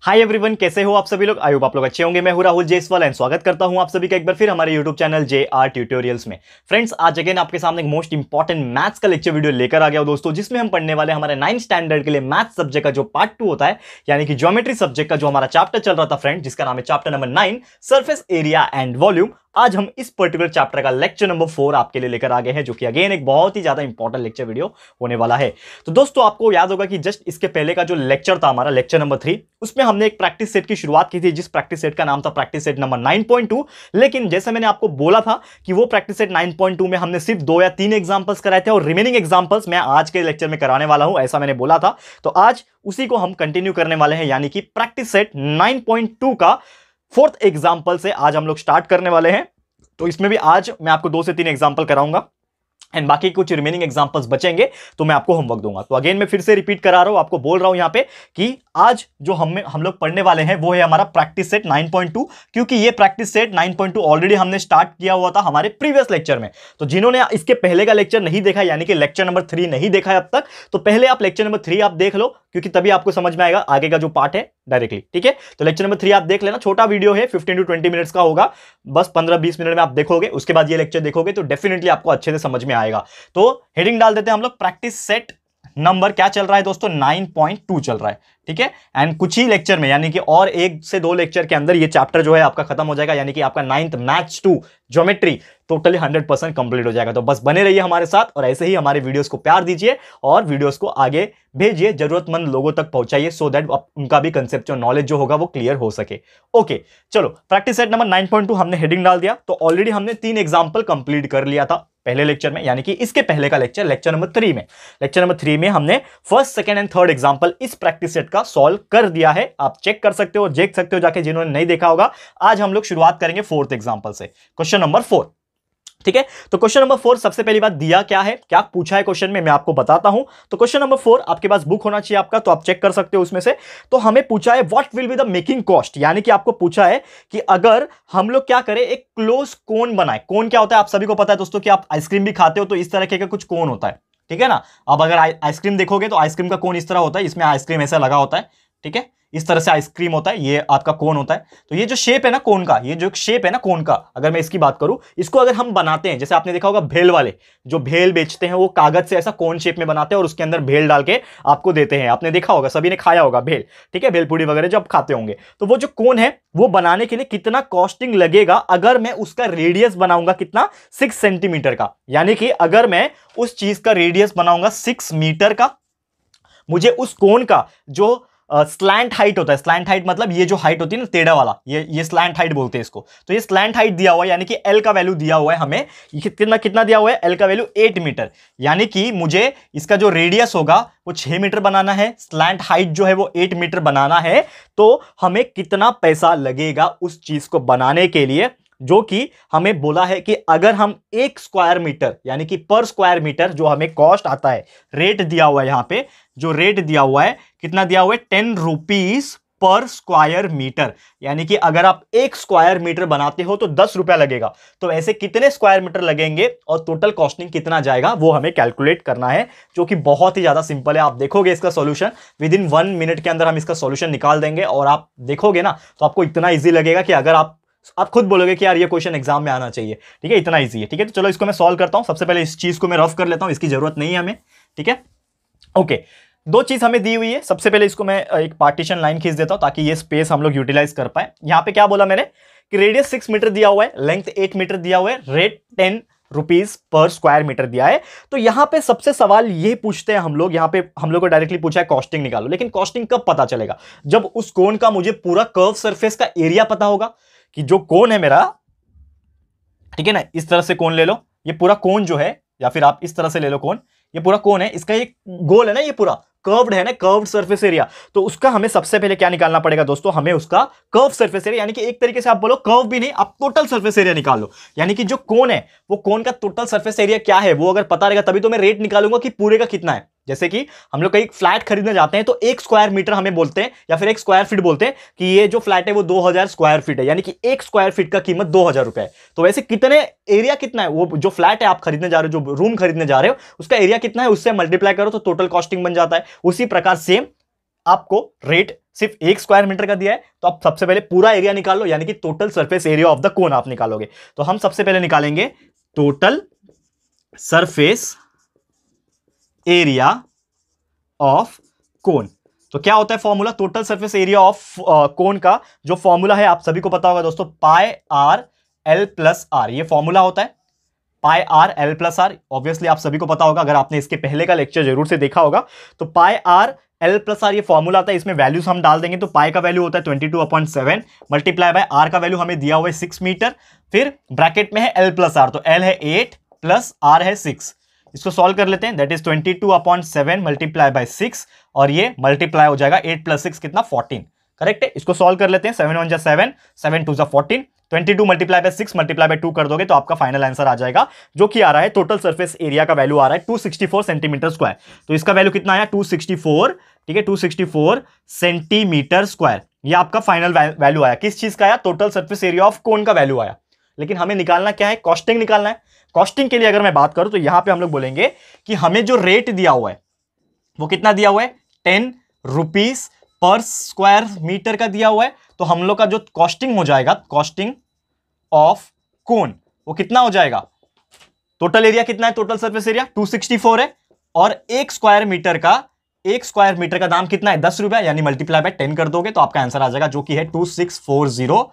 Hi everyone, कैसे हो आप सभी लोग। आई होप आप लोग अच्छे होंगे। मैं हूं राहुल जयसवाल एंड स्वागत करता हूं आप सभी का एक बार फिर हमारे यूट्यूब चैनल JR ट्यूटोरियल्स में। फ्रेंड्स, आज अगेन आपके सामने एक मोस्ट इंपॉर्टेंट मैथ्स का लेक्चर वीडियो लेकर आ गया हूं दोस्तों, जिसमें हम पढ़ने वाले हमारे 9th स्टैंडर्ड के लिए मैथ्स सब्जेक्ट का जो पार्ट 2 होता है, यानी कि ज्योमेट्री सब्जेक्ट का जो हमारा चैप्टर चल रहा था फ्रेंड, जिसका नाम है chapter number 9 surface area and volume. आज हम इस पर्टिकुलर चैप्टर का लेक्चर नंबर 4 आपके लिए लेकर आ गए हैं, जो कि अगेन एक बहुत ही ज्यादा इंपॉर्टेंट लेक्चर वीडियो होने वाला है। तो दोस्तों, आपको याद होगा कि जस्ट इसके पहले का जो लेक्चर था हमारा लेक्चर नंबर 3, उसमें हमने एक प्रैक्टिस सेट की शुरुआत की थी, जिस प्रैक्टिस सेट का नाम था प्रैक्टिस सेट नंबर 9.2। लेकिन जैसे मैंने आपको बोला था कि वो प्रैक्टिस सेट 9.2 में हमने सिर्फ 2 या 3 एग्जांपल्स कराए थे और रिमेनिंग एग्जांपल्स मैं आज के लेक्चर में कराने वाला हूं, ऐसा मैंने बोला था। तो आज उसी को हम कंटिन्यू करने वाले हैं, यानी कि प्रैक्टिस सेट 9.2 का 4th एग्जांपल से आज हम लोग स्टार्ट करने वाले हैं। तो इसमें भी आज मैं आपको 2 से 3 एग्जांपल कराऊंगा एंड बाकी कुछ रिमेनिंग एग्जांपल्स बचेंगे तो मैं आपको होमवर्क दूंगा। तो अगेन मैं फिर से रिपीट करा रहा हूं, आपको बोल रहा हूं यहां पे कि आज जो हम लोग पढ़ने वाले हैं वो है हमारा प्रैक्टिस सेट 9.2, क्योंकि ये प्रैक्टिस सेट 9.2 ऑलरेडी हमने स्टार्ट किया हुआ था हमारे प्रीवियस लेक्चर में। तो जिन्होंने इसके पहले का लेक्चर नहीं देखा, यानी कि लेक्चर नंबर 3 नहीं देखा है अब तक, तो पहले आप लेक्चर नंबर 3 आप देख लो, क्योंकि तभी आपको समझ में आएगा आगे का जो पार्ट है डायरेक्टली। ठीक है, तो लेक्चर नंबर 3 आप देख लेना, छोटा वीडियो है, 15 to 20 मिनट्स का होगा, बस 15-20 मिनट में आप देखोगे, उसके बाद ये लेक्चर देखोगे तो डेफिनेटली आपको अच्छे से समझ में आएगा। तो हेडिंग डाल देते हैं हम लोग, प्रैक्टिस सेट नंबर क्या चल रहा है दोस्तों, 9.2 चल रहा है। ठीक है, एंड कुछ ही लेक्चर में, यानी कि और 1 से 2 लेक्चर के अंदर ये चैप्टर जो है आपका खत्म हो जाएगा, यानी कि आपका 9th maths 2 geometry totally 100% complete हो जाएगा। तो बस बने रहिए हमारे साथ और ऐसे ही हमारे वीडियोस को प्यार दीजिए और वीडियोस को आगे भेजिए, जरूरतमंद लोगों तक पहुंचाइए, सो दैट उनका भी कंसेप्चुअल नॉलेज जो होगा वो क्लियर हो सके। ओके, चलो प्रैक्टिस सेट नंबर 9.2 हमने हेडिंग डाल दिया। तो ऑलरेडी हमने 3 एग्जाम्पल कंप्लीट कर लिया था पहले लेक्चर में, यानी कि इसके पहले का लेक्चर, लेक्चर नंबर 3 में। लेक्चर नंबर 3 में हमने first, second and third example इस प्रैक्टिस सेट का सॉल्व कर दिया है। आप चेक कर सकते हो, देख सकते हो जाके, जिन्होंने नहीं देखा होगा। आज हम लोग शुरुआत करेंगे 4th एग्जांपल से, क्वेश्चन नंबर 4। ठीक है, तो क्वेश्चन नंबर 4 सबसे पहली बात दिया क्या है, क्या पूछा है क्वेश्चन में, मैं आपको बताता हूं। तो क्वेश्चन नंबर 4 आपके पास बुक होना चाहिए आपका, तो आप चेक कर सकते हो उसमें से। तो हमें पूछा है what will be the making cost, यानी कि आपको पूछा है कि अगर हम लोग क्या करें, एक क्लोज कोन बनाए। कोन क्या होता है आप सभी को पता है दोस्तों, कि आप आइसक्रीम भी खाते हो तो इस तरह के कुछ कोन होता है। ठीक है ना, अब अगर आइसक्रीम देखोगे तो आइसक्रीम का कोन इस तरह होता है, इसमें आइसक्रीम ऐसा लगा होता है। ठीक है, इस तरह से आइसक्रीम होता है, ये आपका कोन होता है। तो ये जो शेप है ना कोन का, ये जो शेप है ना कोन का, अगर मैं इसकी बात करूं, इसको अगर हम बनाते हैं, जैसे आपने देखा होगा भेल वाले जो भेल बेचते हैं, वो कागज से ऐसा कोन शेप में बनाते हैं और उसके अंदर भेल डाल के आपको देते हैं। आपने देखा होगा, सभी ने खाया होगा भेल। ठीक है, भेलपूरी वगैरह जब खाते होंगे, तो वो जो कोन है वो बनाने के लिए कितना कॉस्टिंग लगेगा, अगर मैं उसका रेडियस बनाऊंगा कितना, 6 सेंटीमीटर का। यानी कि अगर मैं उस चीज का रेडियस बनाऊंगा 6 मीटर का, मुझे उस कोन का जो स्लैंट हाइट होता है, स्लैंट हाइट मतलब ये जो हाइट होती है ना टेढ़ा वाला, ये स्लैंट हाइट बोलते हैं इसको। तो ये स्लैंट हाइट दिया हुआ है, यानी कि एल का वैल्यू दिया हुआ है हमें, कितना दिया हुआ है, एल का वैल्यू 8 मीटर। यानी कि मुझे इसका जो रेडियस होगा वो 6 मीटर बनाना है, स्लैंट हाइट जो है वो 8 मीटर बनाना है। तो हमें कितना पैसा लगेगा उस चीज को बनाने के लिए, जो कि हमें बोला है कि अगर हम 1 स्क्वायर मीटर, यानी कि पर स्क्वायर मीटर जो हमें कॉस्ट आता है, रेट दिया हुआ है यहां पे, जो रेट दिया हुआ है कितना दिया हुआ है, 10 रुपीज पर स्क्वायर मीटर। यानी कि अगर आप 1 स्क्वायर मीटर बनाते हो तो 10 रुपया लगेगा। तो ऐसे कितने स्क्वायर मीटर लगेंगे और टोटल कॉस्टिंग कितना जाएगा वो हमें कैलकुलेट करना है, जो कि बहुत ही ज्यादा सिंपल है। आप देखोगे इसका सॉल्यूशन विद इन 1 मिनट के अंदर हम इसका सॉल्यूशन निकाल देंगे, और आप देखोगे ना तो आपको इतना ईजी लगेगा कि अगर आप खुद बोलोगे कि यार ये क्वेश्चन एग्जाम में आना चाहिए। ठीक है, इतना इजी है। ठीक है, तो चलो इसको मैं सॉल्व करता हूं। सबसे पहले इस चीज को मैं रफ कर लेता हूं, इसकी जरूरत नहीं है हमें। ठीक है, ओके, 2 चीज हमें दी हुई है। सबसे पहले इसको मैं एक पार्टीशन लाइन खींच देता हूं ताकि ये स्पेस हम लोग यूटिलाइज कर पाए। यहां पे क्या बोला मैंने कि रेडियस 6 मीटर दिया हुआ है, लेंथ 8 मीटर दिया हुआ है, रेट 10 रुपीज पर स्क्वायर मीटर दिया है। तो यहां पे सबसे सवाल ये पूछते हैं हम लोग, यहां पे हम लोग को डायरेक्टली पूछा है कॉस्टिंग निकालो। लेकिन कॉस्टिंग कब पता चलेगा, जब उस कोन का मुझे पूरा कर्व सरफेस का एरिया पता होगा, कि जो कोन है मेरा, ठीक है ना, इस तरह से कोन ले लो, ये पूरा कोन जो है, या फिर आप इस तरह से ले लो कोन, ये पूरा कोन है, इसका एक गोल है ना, ये पूरा कर्व्ड है ना, कर्व्ड सरफेस एरिया। तो उसका हमें सबसे पहले क्या निकालना पड़ेगा दोस्तों, हमें उसका कर्व सरफेस एरिया, यानी कि एक तरीके से आप बोलो कर्व भी नहीं, आप टोटल सरफेस एरिया निकाल लो। यानी कि जो कोन है वो कोन का टोटल सरफेस एरिया क्या है वो अगर पता रहेगा तभी तो मैं रेट निकालूंगा कि पूरे का कितना है। जैसे कि हम लोग कहीं फ्लैट खरीदने जाते हैं तो 1 स्क्वायर मीटर हमें बोलते हैं, या फिर 1 स्क्वायर फीट बोलते हैं कि ये जो फ्लैट है वो 2000 स्क्वायर फीट है, यानी कि 1 स्क्वायर फीट का कीमत 2000 रुपए है। तो वैसे कितने एरिया कितना है, वो जो फ्लैट है आप खरीदने जा रहे हो, जो रूम खरीदने जा रहे हो, उसका एरिया कितना है, उससे मल्टीप्लाई करो तो टोटल कॉस्टिंग बन जाता है। उसी प्रकार सेम आपको रेट सिर्फ 1 स्क्वायर मीटर का दिया है, तो आप सबसे पहले पूरा एरिया निकाल लो, यानी कि total surface area of the cone आप निकालोगे। तो हम सबसे पहले निकालेंगे टोटल सरफेस एरिया ऑफ कोन। तो क्या होता है formula total surface area of कोन का? जो फॉर्मूला है आप सभी को पता होगा दोस्तों, pi R L plus R, ये फॉर्मूला होता है pi R L plus R. Obviously आप सभी को पता होगा, अगर आपने इसके पहले का लेक्चर जरूर से देखा होगा। तो पाई आर एल प्लस आर ये फॉर्मूला आता है, इसमें वैल्यूज हम डाल देंगे। तो पाई का वैल्यू होता है 22/7 मल्टीप्लाई बाय आर का वैल्यू हमें दिया हुआ है 6 मीटर, फिर ब्रैकेट में है एल प्लस आर, तो एल है 8 प्लस आर है 6। इसको सॉल्व कर लेते हैं, दैट इज 22/7 मल्टीप्लाई बाय 6, और ये मल्टीप्लाई हो जाएगा 8 + 6 कितना 14, करेक्ट है। इसको सॉल्व कर लेते हैं, 7 × 1 = 7, 7 × 2 = 14, 22 मल्टीप्लाई बाय 6 मल्टीप्लाई बाय 2 कर दोगे तो आपका फाइनल आंसर आ जाएगा, जो कि आ रहा है टोटल सरफेस एरिया का वैल्यू आ रहा है 264 सेंटीमीटर स्क्वायर। तो इसका वैल्यू कितना आया 264, ठीक है 264 सेंटीमीटर स्क्वायर, ये आपका फाइनल वैल्यू आया। किस चीज का आया? टोटल सरफेस एरिया ऑफ कोन का वैल्यू आया। लेकिन हमें निकालना क्या है? कॉस्टिंग निकालना है। कॉस्टिंग के लिए अगर मैं बात करूं तो यहां पे हम लोग बोलेंगे कि हमें जो रेट दिया हुआ है वो कितना दिया हुआ है, 10 रुपीज पर स्क्वायर मीटर का दिया हुआ है। तो हम लोग का जो कॉस्टिंग हो जाएगा, कॉस्टिंग ऑफ कोन, वो कितना हो जाएगा? टोटल एरिया कितना है? टोटल सरफेस एरिया 264 है, और एक स्क्वायर मीटर का दाम कितना है? 10 रुपया, यानी मल्टीप्लाई बाय 10 कर दोगे तो आपका आंसर आ जाएगा, जो कि है 2640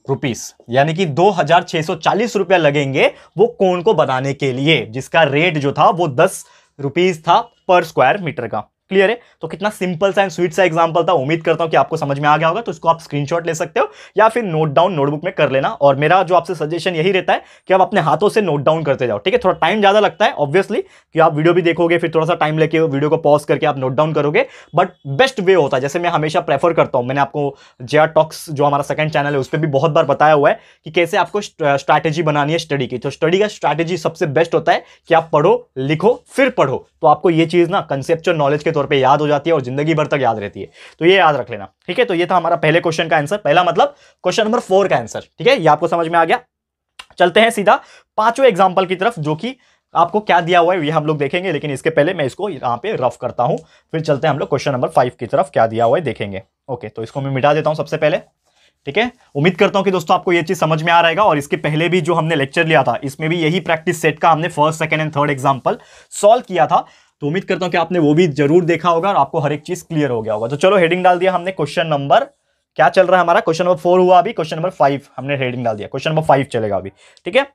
रुपीस, यानी कि 2640 रुपया लगेंगे वो कोन को बनाने के लिए, जिसका रेट जो था वो 10 रुपीस था पर स्क्वायर मीटर का। क्लियर है? तो कितना सिंपल सा एंड स्वीट सा एग्जांपल था। उम्मीद करता हूं कि आपको समझ में आ गया होगा। तो इसको आप स्क्रीनशॉट ले सकते हो या फिर नोट डाउन नोटबुक में कर लेना। और मेरा जो आपसे सजेशन यही रहता है कि आप अपने हाथों से नोट डाउन करते जाओ, ठीक है। थोड़ा टाइम ज्यादा लगता है ऑब्वियसली, कि आप वीडियो भी देखोगे फिर थोड़ा सा टाइम लेके वीडियो को पॉज करके आप नोट डाउन करोगे, बट बेस्ट वे होता है, जैसे मैं हमेशा प्रेफर करता हूं, मैंने आपको JR टॉक्स जो हमारा सेकंड चैनल है उस पर भी बहुत बार बताया हुआ है कि कैसे आपको स्ट्रैटेजी बनानी है स्टडी की। तो स्टडी का स्ट्रैटेजी सबसे बेस्ट होता है कि आप पढ़ो, लिखो, फिर पढ़ो, तो आपको ये चीज ना कंसेप्चुअल नॉलेज के तौर पे याद हो जाती है और जिंदगी भर तक याद रहती है। तो ये याद रख लेना, ठीक है। तो ये था हमारा पहले क्वेश्चन का आंसर, पहला मतलब क्वेश्चन नंबर 4 का आंसर, ठीक है। ये आपको समझ में आ गया। चलते हैं सीधा पांचवें एग्जांपल की तरफ, जो कि आपको क्या दिया हुआ है ये हम लोग देखेंगे, लेकिन इसके पहले मैं इसको यहां पे रफ करता हूं, फिर चलते हैं हम लोग क्वेश्चन नंबर 5 की तरफ, क्या दिया हुआ है देखेंगे। ओके, तो इसको मैं मिटा देता हूं सबसे पहले, ठीक है। उम्मीद करता हूं कि दोस्तों आपको ये चीज समझ में आ रहेगा। और इसके पहले भी जो हमने लेक्चर लिया था, इसमें भी यही प्रैक्टिस सेट का हमने first, second and third example solve किया था। तो उम्मीद करता हूं कि आपने वो भी जरूर देखा होगा और आपको हर एक चीज क्लियर हो गया होगा। तो चलो हेडिंग डाल दिया हमने, क्वेश्चन नंबर क्या चल रहा है हमारा, क्वेश्चन नंबर 4 हुआ, अभी क्वेश्चन नंबर 5 हमने हेडिंग डाल दिया, क्वेश्चन नंबर 5 चलेगा अभी, ठीक है।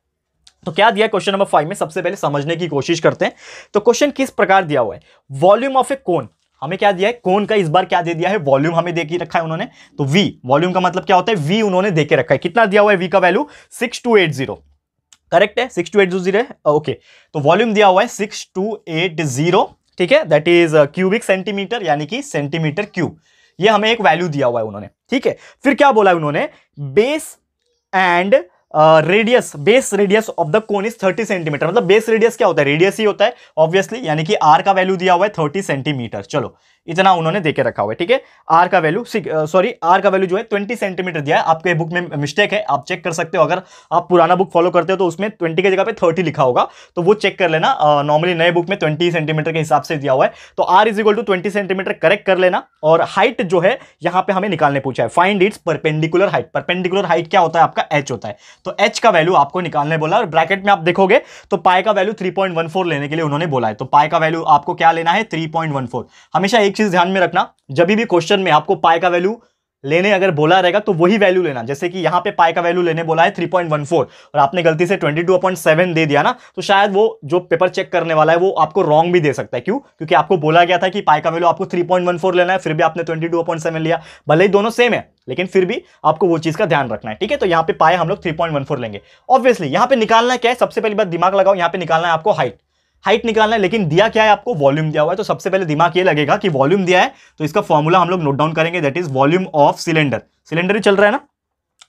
तो क्या दिया क्वेश्चन नंबर 5 में, सबसे पहले समझने की कोशिश करते हैं। तो क्वेश्चन किस प्रकार दिया हुआ है, वॉल्यूम ऑफ ए कोन, हमें क्या दिया है, कोन का इस बार क्या दे दिया है, वॉल्यूम हमें दे के रखा है उन्होंने। तो V, वॉल्यूम का मतलब क्या होता है, V उन्होंने दे के रखा है। कितना दिया हुआ है V का वैल्यू 6280, करेक्ट है 6280 है, ओके। तो वॉल्यूम दिया हुआ है 6280, ठीक है, दैट इज क्यूबिक सेंटीमीटर, यानी कि सेंटीमीटर क्यूब। ये हमें एक वैल्यू दिया हुआ है उन्होंने, ठीक है। फिर क्या बोला है उन्होंने, base and radius, base radius of the cone is 30 centimetre. मतलब बेस रेडियस क्या होता है, रेडियस ही होता है ऑब्वियसली, यानी कि R का वैल्यू दिया हुआ है 30 सेंटीमीटर। चलो इतना उन्होंने देके रखा हुआ है, ठीक है। R का वैल्यू R का वैल्यू जो है 20 सेंटीमीटर दिया है। आपके बुक में मिस्टेक है, आप चेक कर सकते हो, अगर आप पुराना बुक फॉलो करते हो तो उसमें 20 की जगह पे 30 लिखा होगा, तो वो चेक कर लेना। नॉर्मली नए बुक में 20 सेंटीमीटर के हिसाब से दिया हुआ है। तो R = 20 सेंटीमीटर करेक्ट कर लेना। और हाइट जो है यहां पे हमें निकालने पूछा है, find its perpendicular height. Perpendicular height क्या होता है आपका, H होता है। तो H का वैल्यू आपको निकालने बोला, और ब्रैकेट में आप देखोगे तो पाई का वैल्यू 3.14 लेने के लिए उन्होंने बोला है। तो पाई का वैल्यू आपको क्या लेना है, 3.14। हमेशा एक चीज ध्यान में रखना, जब भी क्वेश्चन में आपको पाई का वैल्यू लेने अगर बोला रहेगा तो वही वैल्यू लेना। जैसे कि यहां पे पाई का वैल्यू लेने बोला है 3.14 और आपने गलती से 22/7 दे दिया ना, तो शायद वो जो पेपर चेक करने वाला है वो आपको रॉन्ग भी दे सकता है। क्यों? क्योंकि आपको बोला गया था कि पाई का वैल्यू आपको 3.14 लेना है, फिर भी आपने 22/7 लिया। भले ही दोनों सेम है, लेकिन फिर भी आपको वो चीज का ध्यान रखना है, ठीक है। तो यहां पे पाई हम लोग 3.14 लेंगे। ऑब्वियसली यहां पे निकालना क्या है, सबसे पहली बात दिमाग लगाओ, यहां पे निकालना है आपको हाइट निकालना है, लेकिन दिया क्या है आपको, वॉल्यूम दिया हुआ है। तो सबसे पहले दिमाग ये लगेगा कि वॉल्यूम दिया है, तो इसका फॉर्मूला हम लोग नोट डाउन करेंगे, that is volume of cylinder. Cylinder ही चल रहा है ना,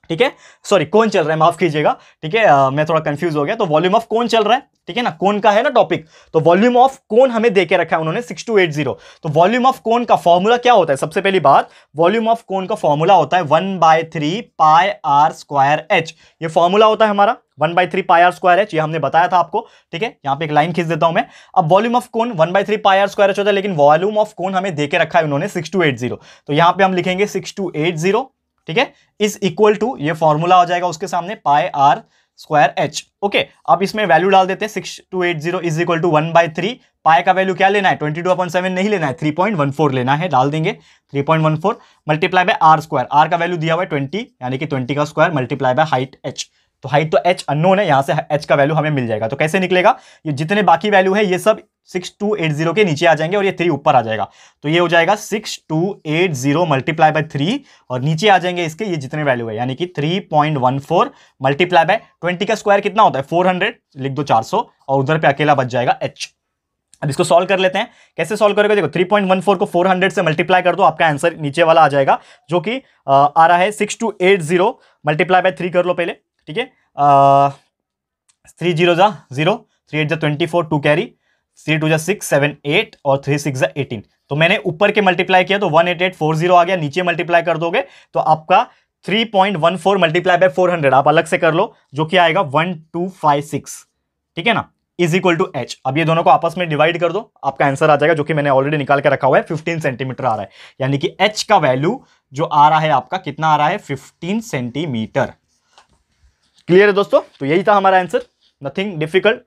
ठीक है, सॉरी कोन चल रहा है, माफ कीजिएगा। ठीक है, मैं थोड़ा कंफ्यूज हो गया। तो वॉल्यूम ऑफ कोन चल रहा है, ठीक है ना, कोन का है ना टॉपिक। तो वॉल्यूम ऑफ कोन हमें देके रखा है उन्होंने 6280। तो वॉल्यूम ऑफ कोन का फॉर्मूला क्या होता है? सबसे पहली बात, वॉल्यूम ऑफ कोन का फॉर्मूला होता है 1/3 पाई आर स्क्वायर एच। ये फॉर्मूला होता है हमारा 1/3 पाई आर स्क्वायर एच, ये हमने बताया था आपको। ठीक है, यहां पे एक लाइन खींच देता हूं मैं। अब volume of cone 1/3 pi R square H होता है, लेकिन वॉल्यूम ऑफ कोन हमें देके रखा है उन्होंने 6280। तो यहां पे हम लिखेंगे 6280, ठीक है, इज इक्वल टू, ये फॉर्मूला हो जाएगा उसके सामने, पाई आर स्क्वायर एच। ओके, अब इसमें वैल्यू डाल देते हैं, 6280 इज इक्वल टू 1/3 पाई का वैल्यू क्या लेना है, 22/7 नहीं लेना है, 3.14 लेना है, डाल देंगे 3.14 multiply by R square. R का वैल्यू दिया हुआ है 20, यानी कि 20 का square multiply by height H. तो हाइट तो एच अननोन है, यहां से एच का वैल्यू हमें मिल जाएगा। तो कैसे निकलेगा, ये जितने बाकी वैल्यू है ये सब 6280 के नीचे आ जाएंगे और ये 3 ऊपर आ जाएगा। तो ये हो जाएगा 6280 मल्टीप्लाई बाय 3 और नीचे आ जाएंगे इसके ये जितने वैल्यू है, यानी कि 3.14 मल्टीप्लाई बाय 20 का स्क्वायर कितना होता है 400, लिख दो 400 और उधर पे अकेला बच जाएगा एच। अब इसको सॉल्व कर लेते हैं। कैसे सॉल्व करोगे, देखो 3.14 को 400 से मल्टीप्लाई कर दो, आपका आंसर नीचे वाला आ जाएगा, जो कि आ रहा है 6280 मल्टीप्लाई बाय 3 कर लो पहले। ठीक है, 3 0 जा 0, 3 8 जा 24, 2 कैरी, 3 2 जा 6 7 8 और 3 6 जा 18। तो मैंने ऊपर के मल्टीप्लाई किया तो 18840 आ गया, नीचे मल्टीप्लाई कर दोगे तो आपका 3.14 मल्टीप्लाई बाय 400 आप अलग से कर लो, जो कि आएगा 1256। ठीक है ना, इज इक्वल टू एच। अब ये दोनों को आपस में डिवाइड कर दो, आपका आंसर आ जाएगा, जो कि मैंने ऑलरेडी निकाल के रखा हुआ है, 15 सेंटीमीटर आ रहा है। यानी कि एच का वैल्यू जो आ रहा है आपका कितना आ रहा है, 15 सेंटीमीटर। क्लियर है दोस्तों? तो यही था हमारा आंसर, नथिंग डिफिकल्ट,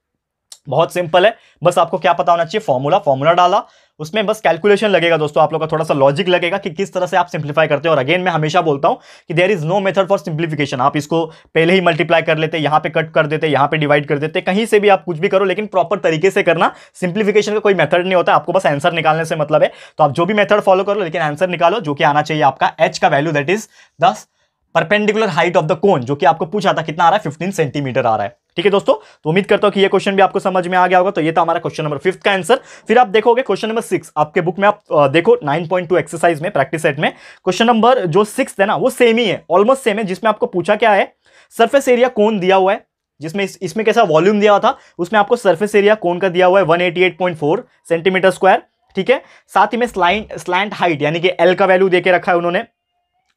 बहुत सिंपल है। बस आपको क्या पता होना चाहिए, फॉर्मूला डाला, उसमें बस कैलकुलेशन लगेगा दोस्तों, आप लोग का थोड़ा सा लॉजिक लगेगा कि किस तरह से आप सिंप्लीफाई करते हो। और अगेन मैं हमेशा बोलता हूं कि there is no method for simplification. आप इसको पहले ही मल्टीप्लाई कर लेते, यहां पे कट कर देते, यहां पे डिवाइड कर देते, कहीं से भी आप कुछ भी करो, लेकिन प्रॉपर तरीके से करना। सिंप्लीफिकेशन का कोई मेथड नहीं होता, आपको बस आंसर निकालने से मतलब है। तो आप जो भी मेथड फॉलो करो, लेकिन आंसर निकालो, जो कि आना चाहिए आपका एच का value, that is 10 perpendicular height of the cone, जो कि आपको पूछा था कितना आ रहा है, 15 सेंटीमीटर आ रहा है। ठीक है दोस्तों, तो उम्मीद करता हूं कि ये क्वेश्चन भी आपको समझ में आ गया होगा। तो ये था हमारा क्वेश्चन नंबर 5 का आंसर। फिर आप देखोगे क्वेश्चन नंबर 6 आपके बुक में, आप देखो 9.2 एक्सरसाइज में, प्रैक्टिस सेट में क्वेश्चन नंबर जो 6 है ना, वो सेम ही है, ऑलमोस्ट सेम है, जिसमें आपको पूछा क्या है, सरफेस एरिया कोन दिया हुआ है, जिसमें इसमें कैसा वॉल्यूम दिया हुआ था, उसमें आपको सरफेस एरिया कोन का दिया हुआ है 188.4 सेंटीमीटर स्क्वायर। ठीक है, साथ ही में स्लैंट हाइट यानी कि एल का वैल्यू देके रखा है उन्होंने,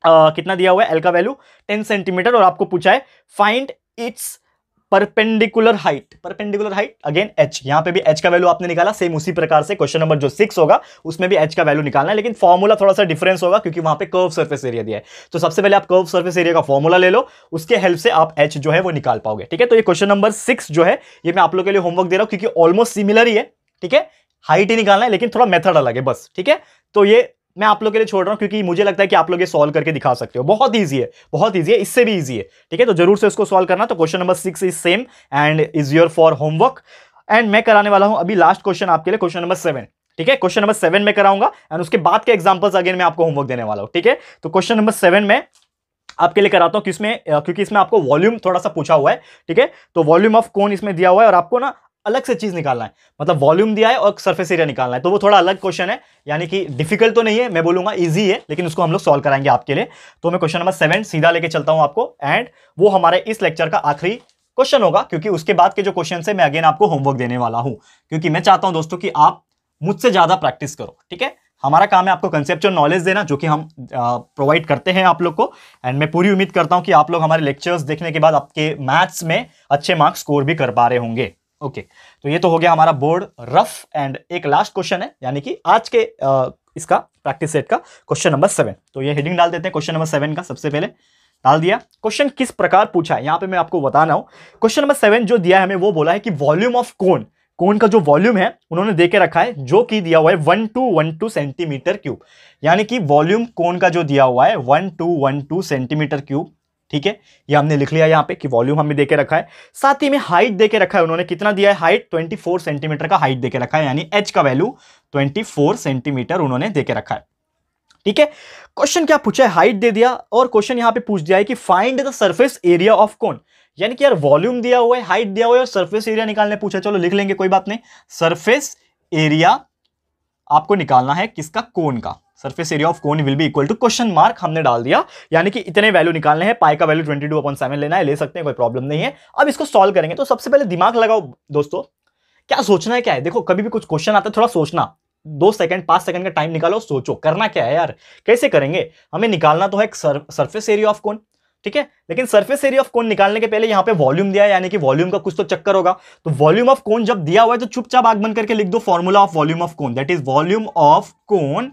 कितना दिया हुआ है, एल का वैल्यू 10 सेंटीमीटर, और आपको पूछा है find its perpendicular height again H. यहां पे भी एच का वैल्यू आपने निकाला, सेम उसी प्रकार से क्वेश्चन नंबर जो 6 होगा उसमें भी एच का वैल्यू निकालना है, लेकिन फॉर्मूला थोड़ा सा डिफरेंस होगा, क्योंकि वहां पे कर्व सरफेस एरिया दिया है। तो सबसे पहले आप कर्व सरफेस एरिया का फॉर्मूला ले लो, उसके हेल्प से आप एच जो है वो निकाल पाओगे। ठीक है, तो ये क्वेश्चन नंबर 6 जो है, ये मैं आप लोगों के लिए होमवर्क दे रहा हूं, क्योंकि ऑलमोस्ट सिमिलर ही है। ठीक है, हाइट ही निकालना है, लेकिन थोड़ा मेथड अलग है बस। ठीक है, तो ये मैं आप लोगों के लिए छोड़ रहा हूं, क्योंकि मुझे लगता है कि आप लोग ये सॉल्व करके दिखा सकते हो, बहुत ईजी है, बहुत ईजी है, इससे भी ईजी है। ठीक है, तो जरूर से इसको सॉल्व करना। तो question number 6 is same and is your for homework, and मैं कराने वाला हूं अभी लास्ट क्वेश्चन आपके लिए, क्वेश्चन नंबर 7। ठीक है, क्वेश्चन नंबर 7 में कराऊंगा, एंड उसके बाद के एग्जांपल्स अगेन मैं आपको होमवर्क देने वाला हूं। ठीक है, तो क्वेश्चन नंबर 7 में आपके लिए कराता हूं, क्योंकि इसमें आपको वॉल्यूम थोड़ा सा पूछा हुआ है। ठीक है, तो वॉल्यूम ऑफ कोन इसमें दिया हुआ है, और आपको ना अलग से चीज निकालना है, मतलब वॉल्यूम दिया है और सरफेस एरिया निकालना है, तो वो थोड़ा अलग क्वेश्चन है, यानी कि डिफिकल्ट तो नहीं है, मैं बोलूंगा इजी है, लेकिन उसको हम लोग सॉल्व कराएंगे आपके लिए। तो मैं क्वेश्चन नंबर 7 सीधा लेके चलता हूं आपको, एंड वो हमारे इस लेक्चर का आखिरी क्वेश्चन होगा, क्योंकि उसके बाद के जो क्वेश्चन है मैं अगेन आपको होमवर्क देने वाला हूं, क्योंकि मैं चाहता हूं दोस्तों कि आप मुझसे ज्यादा प्रैक्टिस करो। ठीक है, हमारा काम है आपको कंसेप्चुअल नॉलेज देना, जो कि हम प्रोवाइड करते हैं आप लोग को, एंड मैं पूरी उम्मीद करता हूं कि आप लोग हमारे लेक्चर्स देखने के बाद आपके मैथ्स में अच्छे मार्क्स स्कोर भी कर पा रहे होंगे। ओके, तो ये तो हो गया हमारा बोर्ड रफ, एंड एक लास्ट क्वेश्चन है, यानी कि आज के इसका प्रैक्टिस सेट का क्वेश्चन नंबर 7। तो ये हेडिंग डाल देते हैं क्वेश्चन नंबर 7 का, सबसे पहले डाल दिया। क्वेश्चन किस प्रकार पूछा है, यहां पे मैं आपको बताना हूं। क्वेश्चन नंबर 7 जो दिया है हमें, वो बोला है कि वॉल्यूम ऑफ कोन का जो वॉल्यूम है उन्होंने देके रखा है, जो कि दिया हुआ है 1212 सेंटीमीटर क्यूब, यानी कि वॉल्यूम कोन का जो दिया हुआ है 1212 सेंटीमीटर क्यूब। ठीक है, ये हमने लिख लिया यहां पे कि वॉल्यूम हमें देके रखा है, साथ ही में हाइट देके रखा है उन्होंने, कितना दिया है हाइट, 24 सेंटीमीटर का हाइट देके रखा है, यानी एच का वैल्यू 24 सेंटीमीटर उन्होंने देके रखा है। ठीक है, क्वेश्चन क्या पूछा है, हाइट दे दिया, और क्वेश्चन यहां पे पूछ दिया है कि find the surface area of कोन, यानी कि यार वॉल्यूम दिया हुआ है, हाइट दिया हुआ है और सरफेस एरिया निकालने पूछा। चलो लिख लेंगे, कोई बात नहीं, सरफेस एरिया आपको निकालना है किसका, कोन का। Surface area of cone will be equal to question mark हमने डाल दिया, यानी कि इतने वैल्यू निकालने हैं। पाई का वैल्यू 22/7 लेना है, ले सकते हैं, कोई प्रॉब्लम नहीं है। अब इसको सॉल्व करेंगे तो सबसे पहले दिमाग लगाओ दोस्तों, क्या सोचना है क्या है। देखो कभी भी कुछ क्वेश्चन आता है थोड़ा सोचना, 2 सेकंड 5 सेकंड का टाइम निकालो, सोचो करना क्या है यार, कैसे करेंगे। हमें निकालना तो है सरफेस एरिया ऑफ कोन, ठीक है। लेकिन सरफेस एरिया ऑफ कोन निकालने के पहले यहां पे वॉल्यूम दिया है, यानी कि वॉल्यूम का कुछ तो चक्कर होगा। तो वॉल्यूम ऑफ कोन जब दिया हुआ है तो चुपचाप आंख बंद करके लिख दो formula of volume of cone, that is volume of cone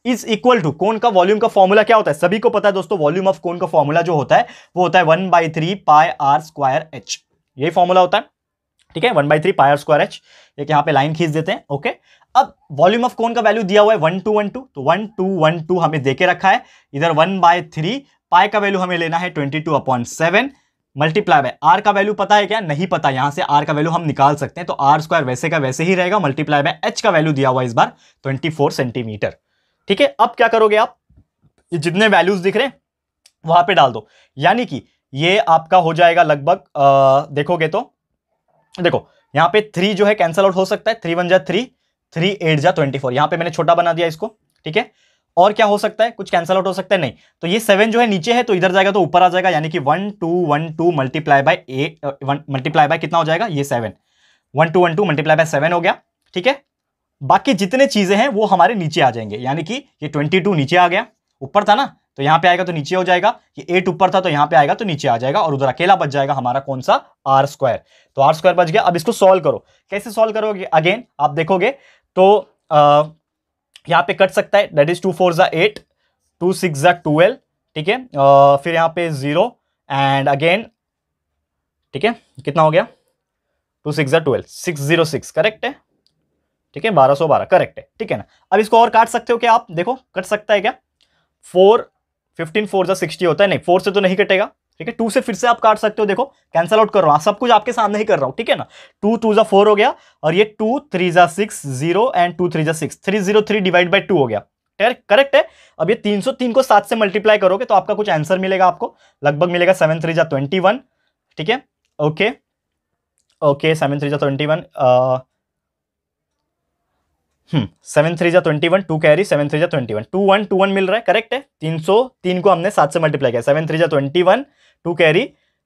is equal to, cone का वॉल्यूम का फॉर्मूला क्या होता है सभी को पता है दोस्तों। वॉल्यूम ऑफ कोन का फॉर्मूला जो होता है वो होता है 1/3 पाई आर स्क्वायर एच, यही फॉर्मूला होता है, ठीक है। 1/3 पाई आर स्क्वायर एच, एक यहां पे लाइन खींच देते हैं, ओके। अब वॉल्यूम ऑफ कोन का वैल्यू दिया हुआ है 1212, तो 1212 हमें देके रखा है। इधर 1/3 पाई का वैल्यू हमें लेना है 22/7 मल्टीप्लाई बाय आर का वैल्यू पता है क्या, नहीं पता। यहां से आर का वैल्यू हम निकाल सकते हैं, तो आर स्क्वायर वैसे का वैसे ही रहेगा, मल्टीप्लाई बाय एच का वैल्यू दिया हुआ है इस बार 24 सेंटीमीटर, ठीक है। अब क्या करोगे आप, ये जितने वैल्यूज दिख रहे हैं वहां पे डाल दो, यानी कि ये आपका हो जाएगा लगभग देखोगे तो देखो यहां पे 3 जो है कैंसल आउट हो सकता है, 3 1 जा 3, 3 8 जा 24, यहां पे मैंने छोटा बना दिया इसको, ठीक है। और क्या हो सकता है, कुछ कैंसल आउट हो सकता है, नहीं। तो ये 7 जो है नीचे है तो इधर जाएगा तो ऊपर आ जाएगा, यानी कि 1212 मल्टीप्लाई बाय 8 मल्टीप्लाई बाय कितना हो जाएगा, ये 7, 1212 मल्टीप्लाई बाय 7 हो गया, ठीक है। बाकी जितने चीजें हैं वो हमारे नीचे आ जाएंगे, यानी कि ये 22 नीचे आ गया, ऊपर था ना तो यहां पे आएगा तो नीचे हो जाएगा, ये 8 ऊपर था तो यहां पे आएगा तो नीचे आ जाएगा, और उधर अकेला बच जाएगा हमारा कौन सा, आर स्क्वायर। तो आर स्क्वायर बच गया। अब इसको सॉल्व करो, कैसे सॉल्व करोगे, अगेन आप देखोगे तो यहां पे कट सकता है, दैट इज 2 4 जा 8, 2 6 जा 12, ठीक है। फिर यहां पे 0 एंड अगेन, ठीक है, कितना हो गया, 2 6 जा 12, 606 करेक्ट है, ठीक है, 1212 करेक्ट है, ठीक है ना। अब इसको और काट सकते हो क्या आप, देखो कट सकता है क्या, 4 15 4 जा 60 होता है, नहीं 4 से तो नहीं कटेगा, ठीक है। 2 से फिर से आप काट सकते हो, देखो कैंसल आउट कर रहा हूं, सब कुछ आपके सामने ही कर रहा हूं, ठीक है ना। 2 2 जा 4 हो गया, और ये 2 3 जा 6 0 एंड 2 3 जा 6, 303 डिवाइड बाय 2 हो गया, करेक्ट है। अब ये 303 को 7 से मल्टीप्लाई करोगे तो आपका कुछ आंसर मिलेगा, आपको लगभग मिलेगा 7 3 जा 21, ठीक है, ओके ओके, 7 3 जा 21, 7 3 जा 21, 2 कैरी, 7 3 जा 21, 2 1 2 1 मिल रहा है, करेक्ट है। 303 को हमने 7 से मल्टीप्लाई किया, 7 3 जा 21, 2 कैरी,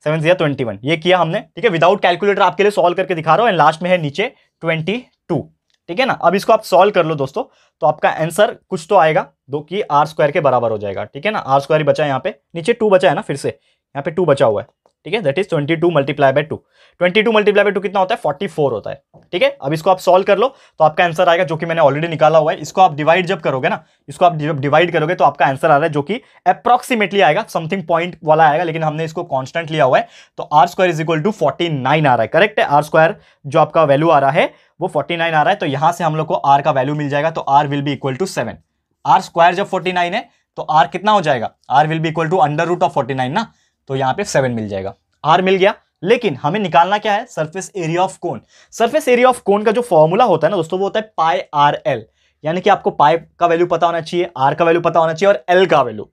7 जा 21, ये किया हमने, ठीक है। विदाउट कैलकुलेटर आपके लिए सॉल्व करके दिखा रहा हूं, एंड लास्ट में है नीचे 22, ठीक है ना। अब इसको आप सॉल्व कर लो दोस्तों, तो आपका आंसर कुछ तो आएगा, दो की आर स्क्वायर के बराबर हो जाएगा, ठीक है ना। आर स्क्वायर बचा है, यहाँ पे नीचे 2 बचा है ना, फिर से यहाँ पे 2 बचा हुआ है, ठीक है, that is 22 multiply bye 2, 22 multiply bye 2 कितना होता है, 44 होता है, ठीक है। अब इसको आप सॉल्व कर लो तो आपका आंसर आएगा, जो कि मैंने ऑलरेडी निकाला हुआ है। इसको आप डिवाइड जब करोगे ना, इसको आप जब डिवाइड करोगे तो आपका आंसर आ रहा है, जो कि अप्रॉक्सीमेटली आएगा, समथिंग पॉइंट वाला आएगा, लेकिन हमने इसको कांस्टेंट लिया हुआ है, तो R square is equal to 49 आ रहा है, करेक्ट है। आर स्क्वायर जो आपका वैल्यू आ रहा है वो 49 आ रहा है, तो यहां से हम लोग को आर का वैल्यू मिल जाएगा, तो R will be equal to 7। R square जब 49 है तो आर कितना हो जाएगा, R will be equal to under root of 49 ना, तो यहां पे 7 मिल जाएगा, आर मिल गया। लेकिन हमें निकालना क्या है, surface area of cone. Surface area of कोन का जो फॉर्मूला होता है ना दोस्तों, वो होता है पाई आर एल, यानी कि आपको पाई का वैल्यू पता होना चाहिए, आर का वैल्यू पता होना चाहिए, और एल का वैल्यू,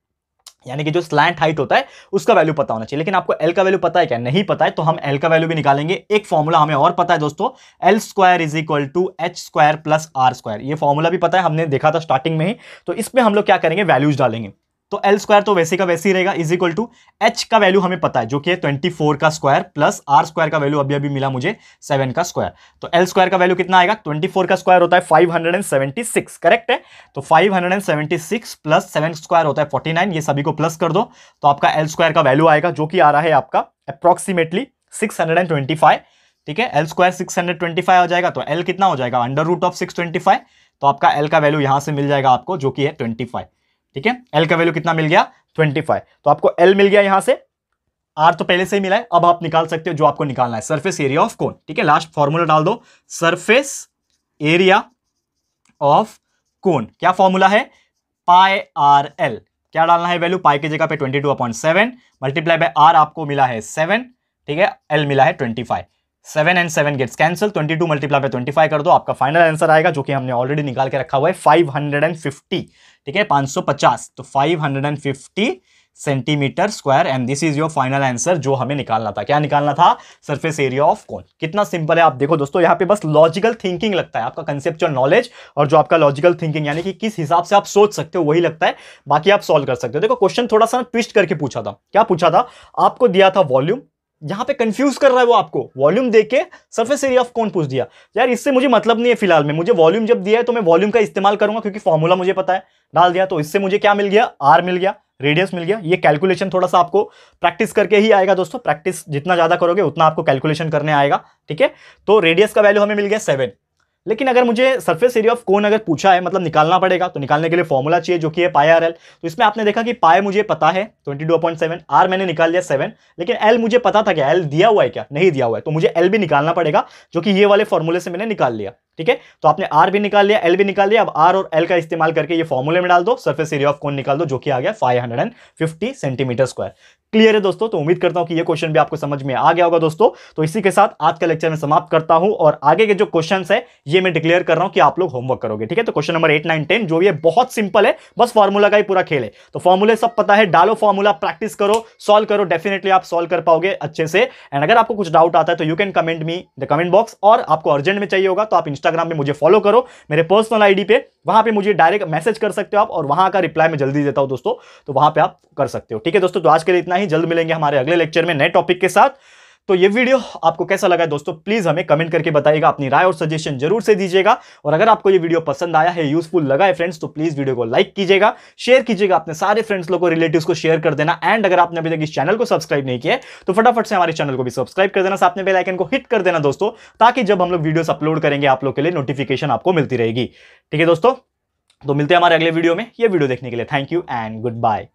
यानी कि जो स्लैंट हाइट होता है उसका वैल्यू पता होना चाहिए। लेकिन आपको एल का वैल्यू पता है क्या, नहीं पता है, तो हम एल का वैल्यू भी निकालेंगे। एक फॉर्मूला हमें और पता है दोस्तों, L square is equal to H square plus R square, ये फॉर्मूला भी पता है, हमने देखा था स्टार्टिंग में ही। तो इसमें हम लोग क्या करेंगे, वैल्यूज डालेंगे। तो एल स्क्वायर तो वैसे का वैसे ही रहेगा, इज इक्वल टू एच का वैल्यू हमें पता है, जो कि है 24 का स्क्वायर, प्लस आर स्क्वायर का वैल्यू अभी अभी मिला मुझे 7 का स्क्वायर। तो एल स्क्वायर का वैल्यू कितना आएगा, 24 का स्क्वायर होता है 576, करेक्ट है। तो 576 प्लस 7 स्क्वायर होता है 49, ये सभी को प्लस कर दो, तो आपका एल स्क्वायर का वैल्यू आएगा, जो कि आ रहा है आपका अप्रोक्सीमेटली 625, ठीक है। एल स्क्वायर 625 आ जाएगा, तो एल कितना हो जाएगा, अंडर रूट ऑफ 625, तो आपका एल का वैल्यू यहां से मिल जाएगा आपको, जो कि है 25, ठीक है। एल का वैल्यू कितना मिल गया, 25, तो आपको एल मिल गया यहां से, आर तो पहले से ही मिला है। अब आप निकाल सकते हो जो आपको निकालना है, सरफेस एरिया ऑफ कोन, ठीक है। लास्ट फॉर्मूला डाल दो, सरफेस एरिया ऑफ कोन, क्या फॉर्मूला है, पाई आर एल, क्या डालना है वैल्यू, पाई की जगह पे 22/7 मल्टीप्लाई बाय आर आपको मिला है 7, ठीक है, एल मिला है 25, 7 and 7 gets cancel, 22 multiply by 25 कर दो, आपका फाइनल आंसर आएगा, जो कि हमने ऑलरेडी निकाल के रखा हुआ है 550, ठीक है, 550, तो 550 centimetre square and this is your final answer जो हमें निकालना था। क्या निकालना था? सरफेस एरिया ऑफ कोन। कितना सिंपल है आप देखो दोस्तों, यहां पे बस लॉजिकल थिंकिंग लगता है, आपका कंसेप्चुअल नॉलेज और जो आपका लॉजिकल थिंकिंग यानी कि किस हिसाब से आप सोच सकते हो वही लगता है, बाकी आप सॉल्व कर सकते हो। देखो क्वेश्चन थोड़ा सा ट्विस्ट करके पूछा था। क्या पूछा था? आपको दिया था वॉल्यूम, यहां पे कंफ्यूज कर रहा है वो आपको, वॉल्यूम देके सरफेस एरिया ऑफ कोन पूछ दिया। यार इससे मुझे मतलब नहीं है फिलहाल में, मुझे वॉल्यूम जब दिया है तो मैं वॉल्यूम का इस्तेमाल करूंगा क्योंकि फॉर्मूला मुझे पता है, डाल दिया। तो इससे मुझे क्या मिल गया? आर मिल गया, रेडियस मिल गया। ये कैलकुलेशन थोड़ा सा आपको प्रैक्टिस करके ही आएगा दोस्तों, प्रैक्टिस जितना ज्यादा करोगे उतना आपको कैलकुलेशन करने आएगा, ठीक है। तो रेडियस का वैल्यू हमें मिल गया 7। लेकिन अगर मुझे सरफेस एरिया ऑफ कोन अगर पूछा है, मतलब निकालना पड़ेगा, तो निकालने के लिए फॉर्मूला चाहिए जो कि है पाई आर एल। तो इसमें आपने देखा कि पाई मुझे पता है 22.7, आर मैंने निकाल लिया 7, लेकिन एल मुझे पता था क्या? एल दिया हुआ है क्या? नहीं दिया हुआ है, तो मुझे एल भी निकालना पड़ेगा जो कि ये वाले फॉर्मूले से मैंने निकाल लिया, ठीक है। तो आपने आर भी निकाल लिया, एल भी निकाल लिया। अब आर और एल का इस्तेमाल करके ये फॉर्मूले में डाल दो, सरफेस एरिया ऑफ कोन निकाल दो जो कि आ गया 550 सेंटीमीटर स्क्वायर। क्लियर है दोस्तों? तो उम्मीद करता हूं कि ये क्वेश्चन भी आपको समझ में आ गया होगा दोस्तों। तो इसी के साथ आज का लेक्चर में समाप्त करता हूं और आगे के जो क्वेश्चंस है ये मैं डिक्लेयर कर रहा हूं कि आप लोग होमवर्क करोगे, ठीक है। तो क्वेश्चन नंबर 8, 9, 10 जो ये बहुत सिंपल है, बस फॉर्मूला का ही पूरा खेल है। तो फॉर्मूले सब पता है, डालो फॉर्मूला, प्रैक्टिस करो, सॉल्व करो, डेफिनेटली आप सॉल्व कर पाओगे अच्छे से। एंड अगर आपको कुछ डाउट आता है तो you can comment me the comment box, और आपको अर्जेंट में चाहिए होगा तो आप इंस्टाग्राम पे मुझे फॉलो करो मेरे पर्सनल आईडी पे, वहां पे मुझे डायरेक्ट मैसेज कर सकते हो आप, और वहां का रिप्लाई मैं जल्दी देता हूं दोस्तों, तो वहां पे आप कर सकते हो, ठीक है दोस्तों। तो आज के लिए इतना ही, जल्द मिलेंगे हमारे अगले लेक्चर में नए टॉपिक के साथ। तो ये वीडियो आपको कैसा लगा दोस्तों, प्लीज हमें कमेंट करके बताइएगा, अपनी राय और सजेशन जरूर से दीजिएगा। और अगर आपको ये वीडियो पसंद आया है, यूजफुल लगा है फ्रेंड्स, तो प्लीज वीडियो को लाइक कीजिएगा, शेयर कीजिएगा, अपने सारे फ्रेंड्स लोगों को, रिलेटिव्स को शेयर कर देना। एंड अगर आपने अभी तक इस चैनल को सब्सक्राइब नहीं किया है तो फटाफट से हमारे चैनल को भी सब्सक्राइब कर देना, साथ में बेल आइकन को हिट कर देना दोस्तों, ताकि जब हम लोग वीडियोस अपलोड करेंगे आप लोग के लिए नोटिफिकेशन आपको मिलती रहेगी, ठीक है दोस्तों। तो मिलते हैं हमारे अगले वीडियो में। ये वीडियो देखने के लिए thank you and good bye.